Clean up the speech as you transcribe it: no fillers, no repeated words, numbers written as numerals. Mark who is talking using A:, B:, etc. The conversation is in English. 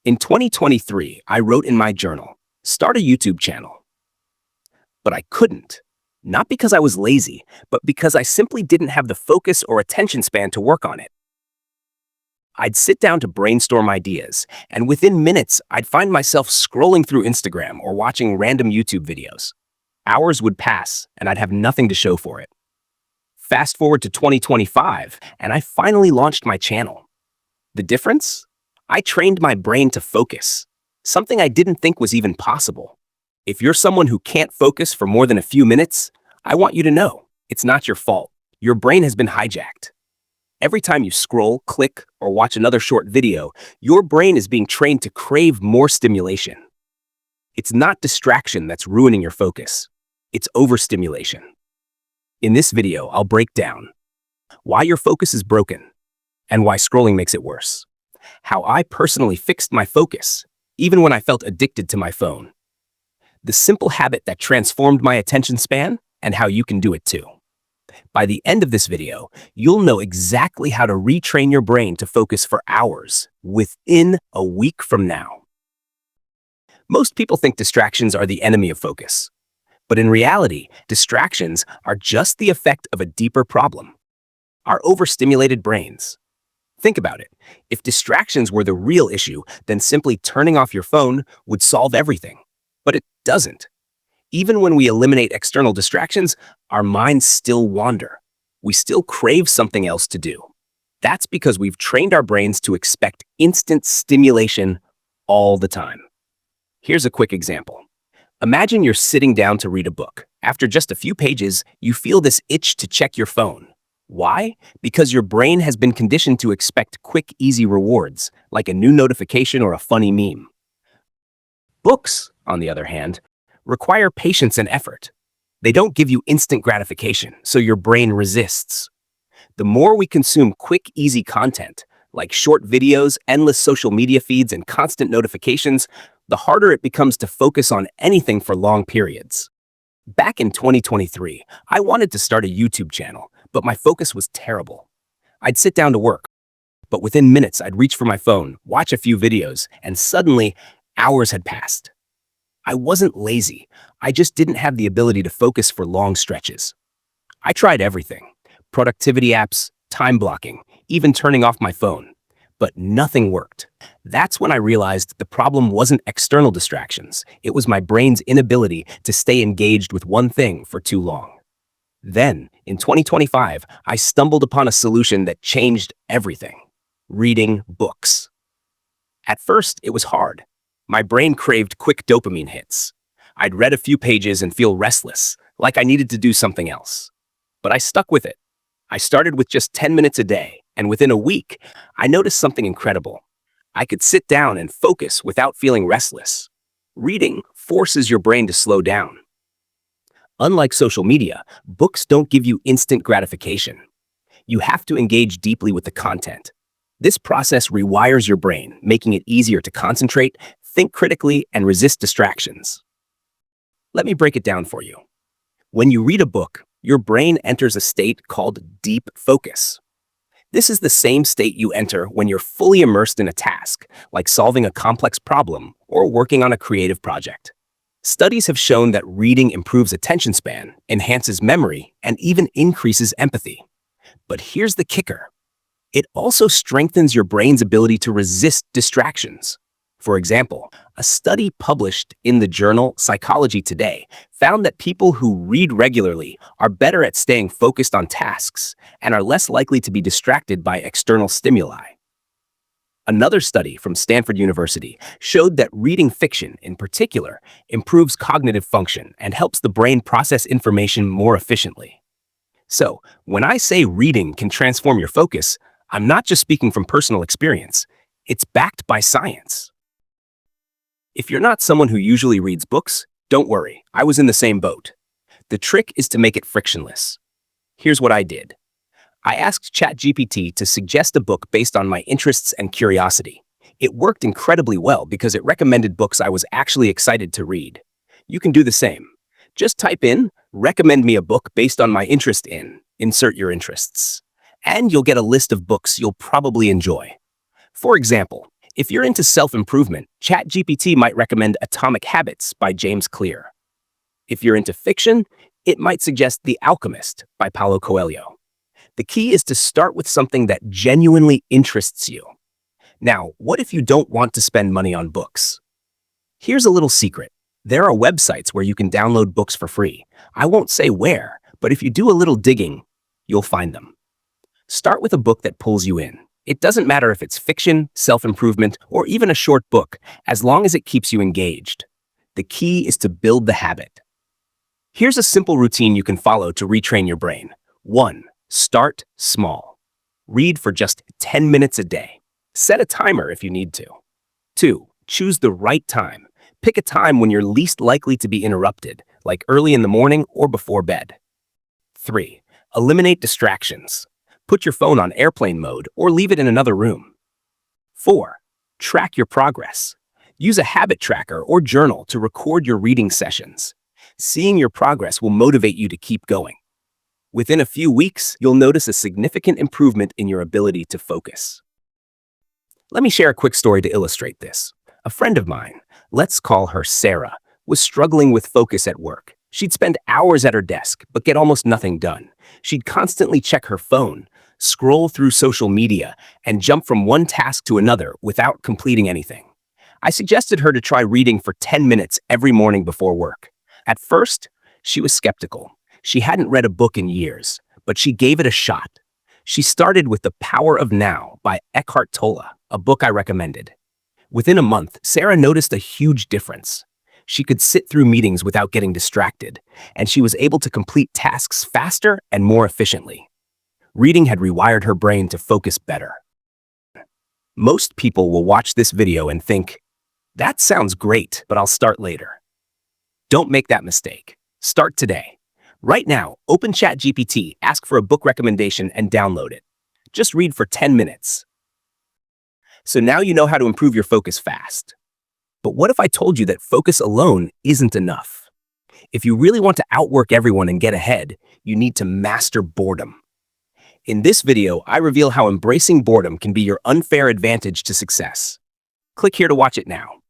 A: In 2023, I wrote in my journal, start a YouTube channel. But I couldn't. Not because I was lazy, but because I simply didn't have the focus or attention span to work on it. I'd sit down to brainstorm ideas, and within minutes, I'd find myself scrolling through Instagram or watching random YouTube videos. Hours would pass, and I'd have nothing to show for it. Fast forward to 2025, and I finally launched my channel. The difference? I trained my brain to focus, something I didn't think was even possible. If you're someone who can't focus for more than a few minutes, I want you to know it's not your fault. Your brain has been hijacked. Every time you scroll, click, or watch another short video, your brain is being trained to crave more stimulation. It's not distraction that's ruining your focus. It's overstimulation. In this video, I'll break down why your focus is broken and why scrolling makes it worse. How I personally fixed my focus, even when I felt addicted to my phone. The simple habit that transformed my attention span, and how you can do it too. By the end of this video, you'll know exactly how to retrain your brain to focus for hours within a week from now. Most people think distractions are the enemy of focus. But in reality, distractions are just the effect of a deeper problem: our overstimulated brains. Think about it. If distractions were the real issue, then simply turning off your phone would solve everything. But it doesn't. Even when we eliminate external distractions, our minds still wander. We still crave something else to do. That's because we've trained our brains to expect instant stimulation all the time. Here's a quick example. Imagine you're sitting down to read a book. After just a few pages, you feel this itch to check your phone. Why? Because your brain has been conditioned to expect quick, easy rewards, like a new notification or a funny meme. Books, on the other hand, require patience and effort. They don't give you instant gratification, so your brain resists. The more we consume quick, easy content, like short videos, endless social media feeds, and constant notifications, the harder it becomes to focus on anything for long periods. Back in 2023, I wanted to start a YouTube channel, but my focus was terrible. I'd sit down to work, but within minutes I'd reach for my phone, watch a few videos, and suddenly hours had passed. I wasn't lazy, I just didn't have the ability to focus for long stretches. I tried everything: productivity apps, time blocking, even turning off my phone. But nothing worked. That's when I realized the problem wasn't external distractions. It was my brain's inability to stay engaged with one thing for too long. Then, in 2025, I stumbled upon a solution that changed everything: reading books. At first, it was hard. My brain craved quick dopamine hits. I'd read a few pages and feel restless, like I needed to do something else. But I stuck with it. I started with just 10 minutes a day, and within a week, I noticed something incredible. I could sit down and focus without feeling restless. Reading forces your brain to slow down. Unlike social media, books don't give you instant gratification. You have to engage deeply with the content. This process rewires your brain, making it easier to concentrate, think critically, and resist distractions. Let me break it down for you. When you read a book, your brain enters a state called deep focus. This is the same state you enter when you're fully immersed in a task, like solving a complex problem or working on a creative project. Studies have shown that reading improves attention span, enhances memory, and even increases empathy. But here's the kicker. It also strengthens your brain's ability to resist distractions. For example, a study published in the journal Psychology Today found that people who read regularly are better at staying focused on tasks and are less likely to be distracted by external stimuli. Another study from Stanford University showed that reading fiction, in particular, improves cognitive function and helps the brain process information more efficiently. So, when I say reading can transform your focus, I'm not just speaking from personal experience. It's backed by science. If you're not someone who usually reads books, don't worry, I was in the same boat. The trick is to make it frictionless. Here's what I did. I asked ChatGPT to suggest a book based on my interests and curiosity. It worked incredibly well because it recommended books I was actually excited to read. You can do the same. Just type in, recommend me a book based on my interest in, insert your interests. And you'll get a list of books you'll probably enjoy. For example, If you're into self-improvement, ChatGPT might recommend Atomic Habits by James Clear. If you're into fiction, it might suggest The Alchemist by Paulo Coelho. The key is to start with something that genuinely interests you. Now, what if you don't want to spend money on books? Here's a little secret. There are websites where you can download books for free. I won't say where, but if you do a little digging, you'll find them. Start with a book that pulls you in. It doesn't matter if it's fiction, self-improvement, or even a short book, as long as it keeps you engaged. The key is to build the habit. Here's a simple routine you can follow to retrain your brain. 1. Start small. Read for just 10 minutes a day. Set a timer if you need to. 2. Choose the right time. Pick a time when you're least likely to be interrupted, like early in the morning or before bed. 3. Eliminate distractions. Put your phone on airplane mode or leave it in another room. 4. Track your progress. Use a habit tracker or journal to record your reading sessions. Seeing your progress will motivate you to keep going. Within a few weeks, you'll notice a significant improvement in your ability to focus. Let me share a quick story to illustrate this. A friend of mine, let's call her Sarah, was struggling with focus at work. She'd spend hours at her desk, but get almost nothing done. She'd constantly check her phone, scroll through social media, and jump from one task to another without completing anything. I suggested her to try reading for 10 minutes every morning before work. At first, she was skeptical. She hadn't read a book in years, but she gave it a shot. She started with The Power of Now by Eckhart Tolle, a book I recommended. Within a month, Sarah noticed a huge difference. She could sit through meetings without getting distracted, and she was able to complete tasks faster and more efficiently. Reading had rewired her brain to focus better. Most people will watch this video and think, "That sounds great, but I'll start later." Don't make that mistake. Start today. Right now, open ChatGPT, ask for a book recommendation, and download it. Just read for 10 minutes. So now you know how to improve your focus fast. But what if I told you that focus alone isn't enough? If you really want to outwork everyone and get ahead, you need to master boredom. In this video, I reveal how embracing boredom can be your unfair advantage to success. Click here to watch it now.